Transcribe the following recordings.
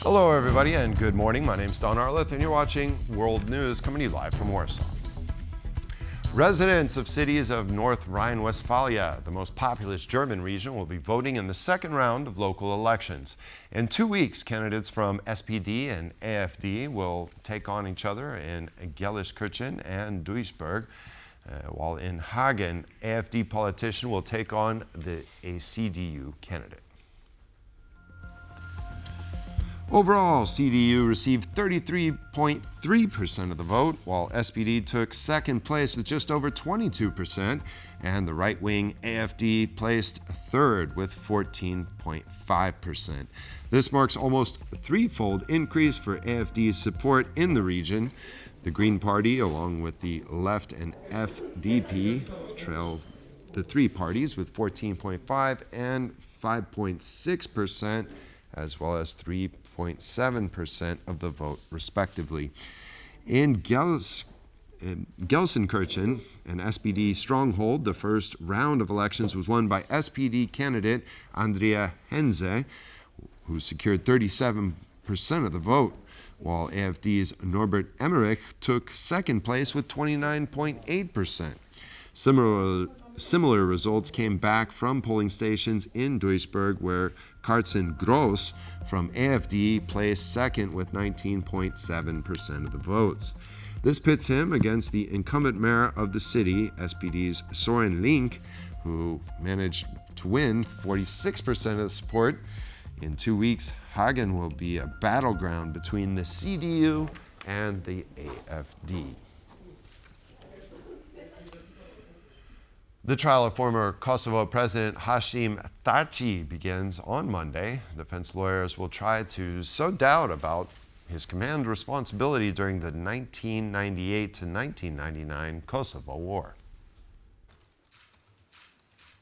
Hello, everybody, and good morning. My name's Don Arleth, and you're watching World News coming to you live from Warsaw. Residents of cities of North Rhine-Westphalia, the most populous German region, will be voting in the second round of local elections. In 2 weeks, candidates from SPD and AfD will take on each other in Gelsenkirchen and Duisburg, while in Hagen, AfD politician will take on a CDU candidate. Overall, CDU received 33.3% of the vote, while SPD took second place with just over 22%, and the right-wing AfD placed third with 14.5%. This marks almost a threefold increase for AfD's support in the region. The Green Party, along with the Left and FDP, trailed the three parties with 14.5% and 5.6%, as well as 3.7% of the vote, respectively. In Gelsenkirchen, an SPD stronghold, the first round of elections was won by SPD candidate Andrea Henze, who secured 37% of the vote, while AfD's Norbert Emmerich took second place with 29.8%. Similar results came back from polling stations in Duisburg, where Carsten Gross from AfD placed second with 19.7% of the votes. This pits him against the incumbent mayor of the city, SPD's Søren Link, who managed to win 46% of the support. In 2 weeks, Hagen will be a battleground between the CDU and the AfD. The trial of former Kosovo President Hashim Thaçi begins on Monday. Defense lawyers will try to sow doubt about his command responsibility during the 1998 to 1999 Kosovo War.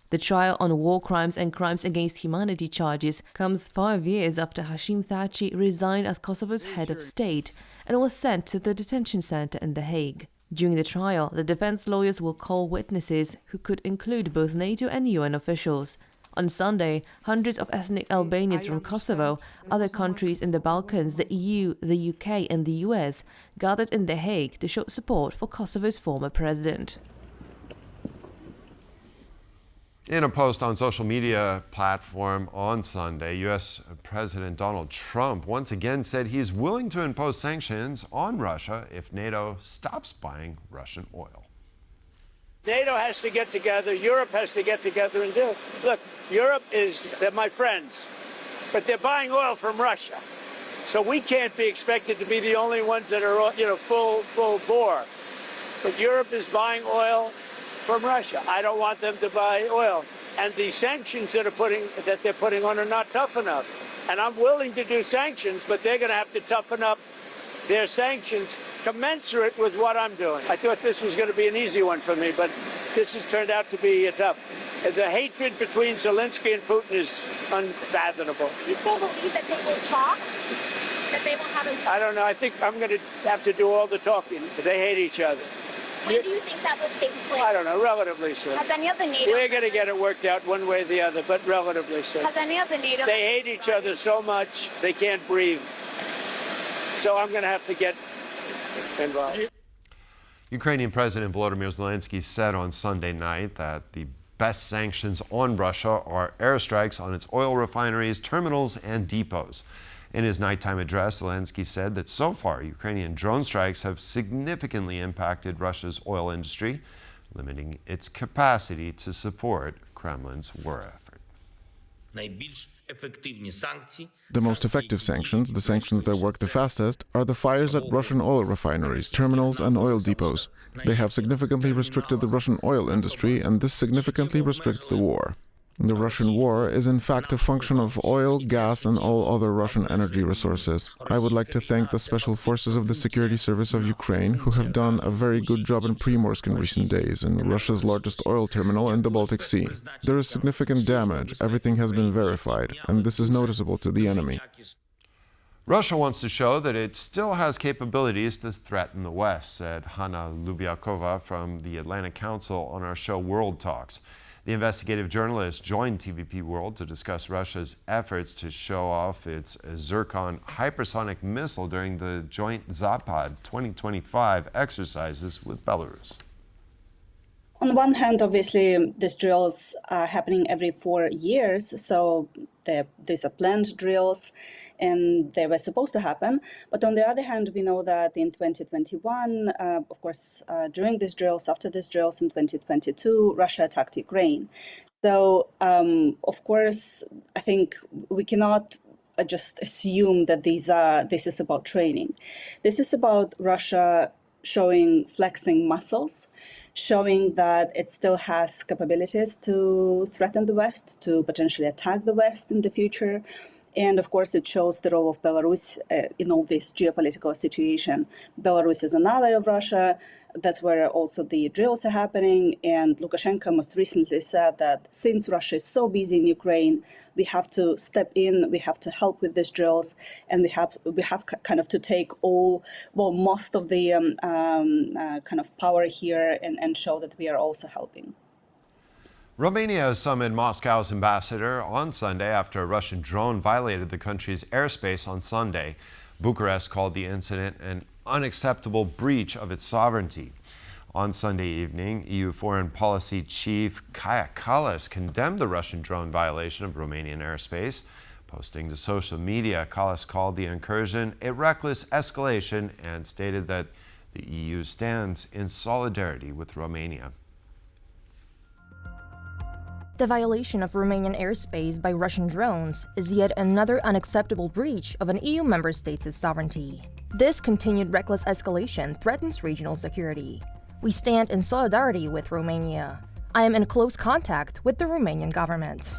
The trial on war crimes and crimes against humanity charges comes 5 years after Hashim Thaçi resigned as Kosovo's head of state and was sent to the detention center in The Hague. During the trial, the defense lawyers will call witnesses who could include both NATO and UN officials. On Sunday, hundreds of ethnic Albanians from Kosovo, other countries in the Balkans, the EU, the UK and the US gathered in The Hague to show support for Kosovo's former president. In a post on social media platform on Sunday, U.S. President Donald Trump once again said he's willing to impose sanctions on Russia if NATO stops buying Russian oil. NATO has to get together, Europe has to get together and do it. Look, they're my friends, but they're buying oil from Russia. So we can't be expected to be the only ones that are, full bore. But Europe is buying oil from Russia. I don't want them to buy oil. And the sanctions that they're putting on are not tough enough. And I'm willing to do sanctions, but they're going to have to toughen up their sanctions commensurate with what I'm doing. I thought this was going to be an easy one for me, but this has turned out to be tough. The hatred between Zelenskyy and Putin is unfathomable. You still believe that they will talk? That they will have a... I don't know. I think I'm going to have to do all the talking. They hate each other. When do you think that will take place? I don't know, relatively soon. Has any of the NATO... We're going to get it worked out one way or the other, but relatively soon. Has any of the NATO... They hate each other so much, they can't breathe. So I'm going to have to get involved. Ukrainian President Volodymyr Zelenskyy said on Sunday night that the best sanctions on Russia are airstrikes on its oil refineries, terminals, and depots. In his nighttime address, Zelenskyy said that so far, Ukrainian drone strikes have significantly impacted Russia's oil industry, limiting its capacity to support Kremlin's war effort. The most effective sanctions, the sanctions that work the fastest, are the fires at Russian oil refineries, terminals, and oil depots. They have significantly restricted the Russian oil industry, and this significantly restricts the war. The Russian war is in fact a function of oil, gas, and all other Russian energy resources. I would like to thank the Special Forces of the Security Service of Ukraine, who have done a very good job in Primorsk in recent days, in Russia's largest oil terminal in the Baltic Sea. There is significant damage, everything has been verified, and this is noticeable to the enemy. Russia wants to show that it still has capabilities to threaten the West, said Hanna Lubiakova from the Atlantic Council on our show World Talks. The investigative journalist joined TVP World to discuss Russia's efforts to show off its Zircon hypersonic missile during the joint Zapad 2025 exercises with Belarus. On the one hand, obviously, these drills are happening every 4 years, so these are planned drills, and they were supposed to happen. But on the other hand, we know that in 2021, of course, during these drills, after these drills in 2022, Russia attacked Ukraine. So, of course, I think we cannot just assume that this is about training. This is about Russia flexing muscles, showing that it still has capabilities to threaten the West, to potentially attack the West in the future. And of course, it shows the role of Belarus in all this geopolitical situation. Belarus is an ally of Russia. That's where also the drills are happening. And Lukashenko most recently said that since Russia is so busy in Ukraine, we have to step in, we have to help with these drills, and we have kind of to take most of the kind of power here and show that we are also helping. Romania summoned Moscow's ambassador on Sunday after a Russian drone violated the country's airspace on Sunday. Bucharest called the incident an unacceptable breach of its sovereignty. On Sunday evening, EU Foreign Policy Chief Kaja Kallas condemned the Russian drone violation of Romanian airspace. Posting to social media, Kallas called the incursion a reckless escalation and stated that the EU stands in solidarity with Romania. The violation of Romanian airspace by Russian drones is yet another unacceptable breach of an EU member state's sovereignty. This continued reckless escalation threatens regional security. We stand in solidarity with Romania. I am in close contact with the Romanian government.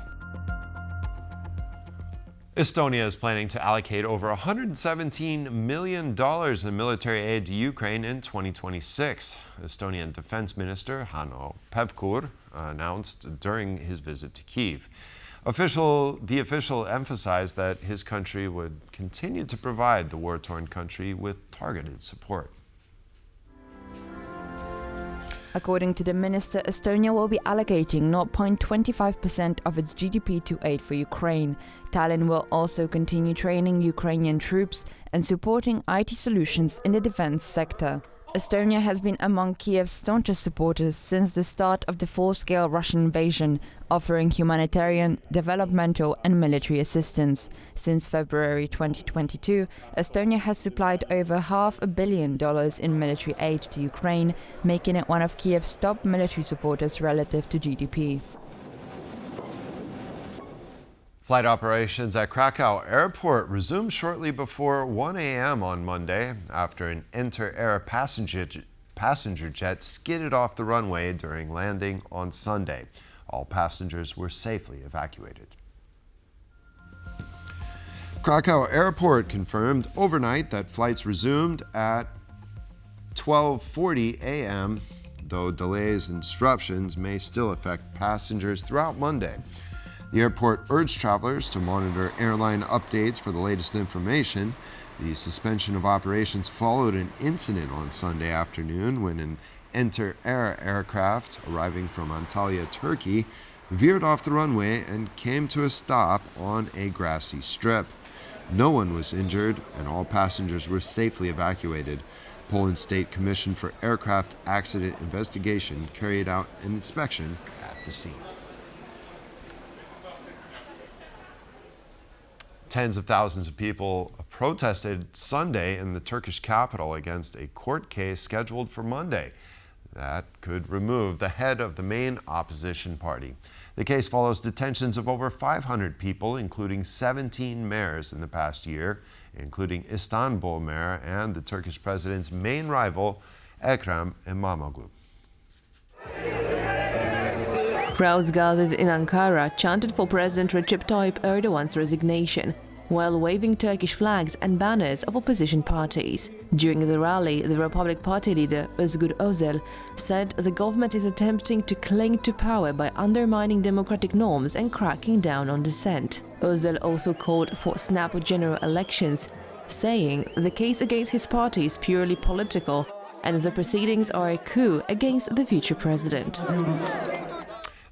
Estonia is planning to allocate over $117 million in military aid to Ukraine in 2026. Estonian Defense Minister Hanno Pevkur announced during his visit to Kyiv. The official emphasized that his country would continue to provide the war-torn country with targeted support. According to the minister, Estonia will be allocating 0.25% of its GDP to aid for Ukraine. Tallinn will also continue training Ukrainian troops and supporting IT solutions in the defense sector. Estonia has been among Kiev's staunchest supporters since the start of the full-scale Russian invasion, offering humanitarian, developmental and military assistance. Since February 2022, Estonia has supplied over $500 million in military aid to Ukraine, making it one of Kiev's top military supporters relative to GDP. Flight operations at Kraków Airport resumed shortly before 1 a.m. on Monday after an inter-air passenger jet skidded off the runway during landing on Sunday. All passengers were safely evacuated. Kraków Airport confirmed overnight that flights resumed at 12:40 a.m., though delays and disruptions may still affect passengers throughout Monday. The airport urged travelers to monitor airline updates for the latest information. The suspension of operations followed an incident on Sunday afternoon when an inter-air aircraft arriving from Antalya, Turkey, veered off the runway and came to a stop on a grassy strip. No one was injured and all passengers were safely evacuated. Poland's State Commission for Aircraft Accident Investigation carried out an inspection at the scene. Tens of thousands of people protested Sunday in the Turkish capital against a court case scheduled for Monday that could remove the head of the main opposition party. The case follows detentions of over 500 people, including 17 mayors in the past year, including Istanbul mayor and the Turkish president's main rival, Ekrem İmamoğlu. Crowds gathered in Ankara chanted for President Recep Tayyip Erdogan's resignation, while waving Turkish flags and banners of opposition parties. During the rally, the Republic Party leader Özgür Özel said the government is attempting to cling to power by undermining democratic norms and cracking down on dissent. Özel also called for snap general elections, saying the case against his party is purely political and the proceedings are a coup against the future president.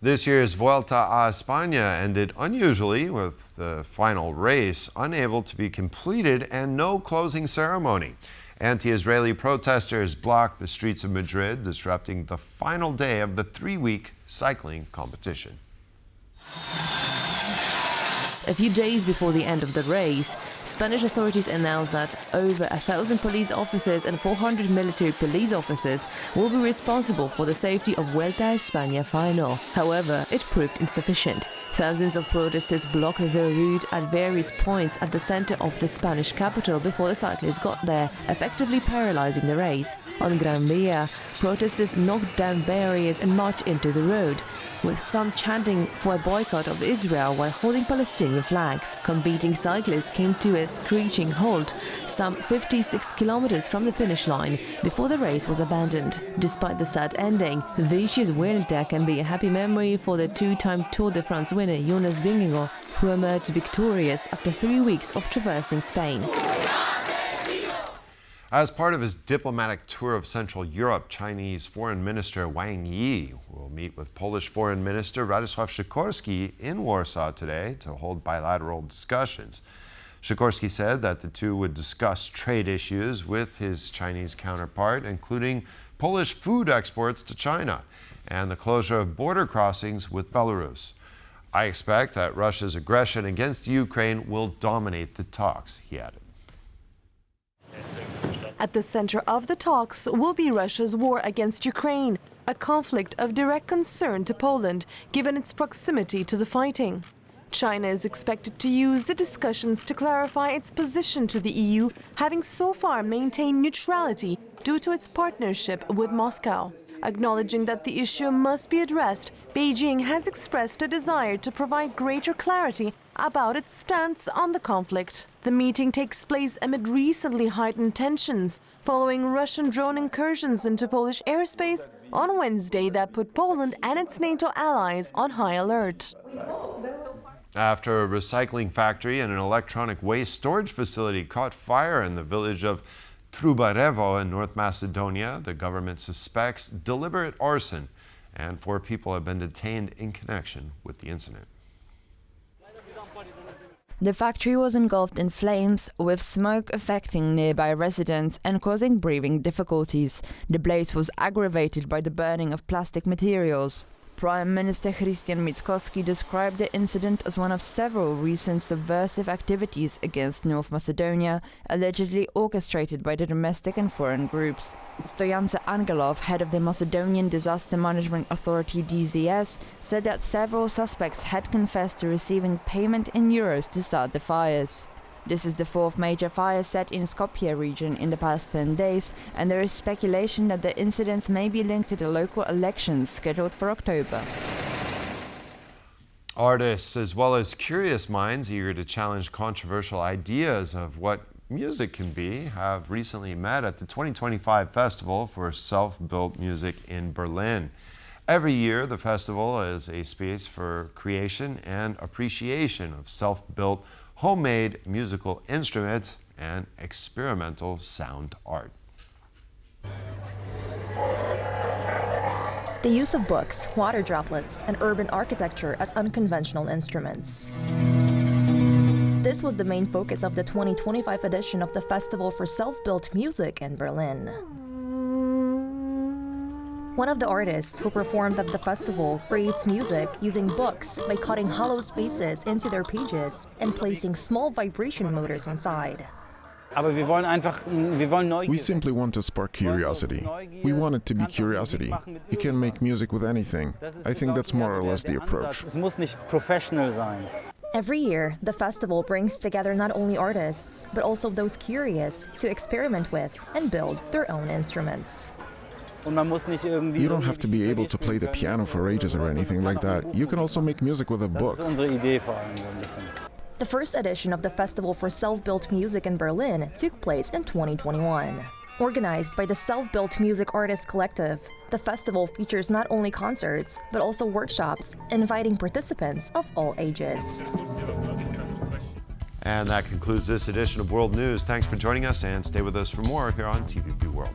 This year's Vuelta a España ended unusually, with the final race unable to be completed and no closing ceremony. Anti-Israeli protesters blocked the streets of Madrid, disrupting the final day of the 3-week cycling competition. A few days before the end of the race, Spanish authorities announced that over 1,000 police officers and 400 military police officers will be responsible for the safety of Vuelta a España final. However, it proved insufficient. Thousands of protesters blocked the route at various points at the center of the Spanish capital before the cyclists got there, effectively paralyzing the race. On Gran Via, protesters knocked down barriers and marched into the road, with some chanting for a boycott of Israel while holding Palestinian flags. Competing cyclists came to a screeching halt some 56 kilometers from the finish line before the race was abandoned. Despite the sad ending, this year's Vuelta can be a happy memory for the two-time Tour de France winner Jonas Vingegaard, who emerged victorious after 3 weeks of traversing Spain. As part of his diplomatic tour of Central Europe, Chinese Foreign Minister Wang Yi will meet with Polish Foreign Minister Radosław Sikorski in Warsaw today to hold bilateral discussions. Sikorski said that the two would discuss trade issues with his Chinese counterpart, including Polish food exports to China and the closure of border crossings with Belarus. I expect that Russia's aggression against Ukraine will dominate the talks, he added. At the center of the talks will be Russia's war against Ukraine, a conflict of direct concern to Poland, given its proximity to the fighting. China is expected to use the discussions to clarify its position to the EU, having so far maintained neutrality due to its partnership with Moscow. Acknowledging that the issue must be addressed, Beijing has expressed a desire to provide greater clarity about its stance on the conflict. The meeting takes place amid recently heightened tensions following Russian drone incursions into Polish airspace on Wednesday that put Poland and its NATO allies on high alert. After a recycling factory and an electronic waste storage facility caught fire in the village of Trubarevo in North Macedonia, the government suspects deliberate arson, and 4 people have been detained in connection with the incident. The factory was engulfed in flames, with smoke affecting nearby residents and causing breathing difficulties. The blaze was aggravated by the burning of plastic materials. Prime Minister Christian Mickoski described the incident as one of several recent subversive activities against North Macedonia, allegedly orchestrated by the domestic and foreign groups. Stojance Angelov, head of the Macedonian Disaster Management Authority DZS, said that several suspects had confessed to receiving payment in euros to start the fires. This is the 4th major fire set in Skopje region in the past 10 days, and there is speculation that the incidents may be linked to the local elections scheduled for October. Artists, as well as curious minds eager to challenge controversial ideas of what music can be, have recently met at the 2025 Festival for Self-Built Music in Berlin. Every year, the festival is a space for creation and appreciation of self-built homemade musical instruments and experimental sound art. The use of books, water droplets, and urban architecture as unconventional instruments. This was the main focus of the 2025 edition of the Festival for Self-Built Music in Berlin. One of the artists who performed at the festival creates music using books by cutting hollow spaces into their pages and placing small vibration motors inside. We simply want to spark curiosity. We want it to be curiosity. You can make music with anything. I think that's more or less the approach. Every year, the festival brings together not only artists, but also those curious to experiment with and build their own instruments. You don't have to be able to play the piano for ages or anything like that. You can also make music with a book. The first edition of the Festival for Self-Built Music in Berlin took place in 2021. Organized by the Self-Built Music Artists Collective, the festival features not only concerts, but also workshops, inviting participants of all ages. And that concludes this edition of World News. Thanks for joining us, and stay with us for more here on TVP World.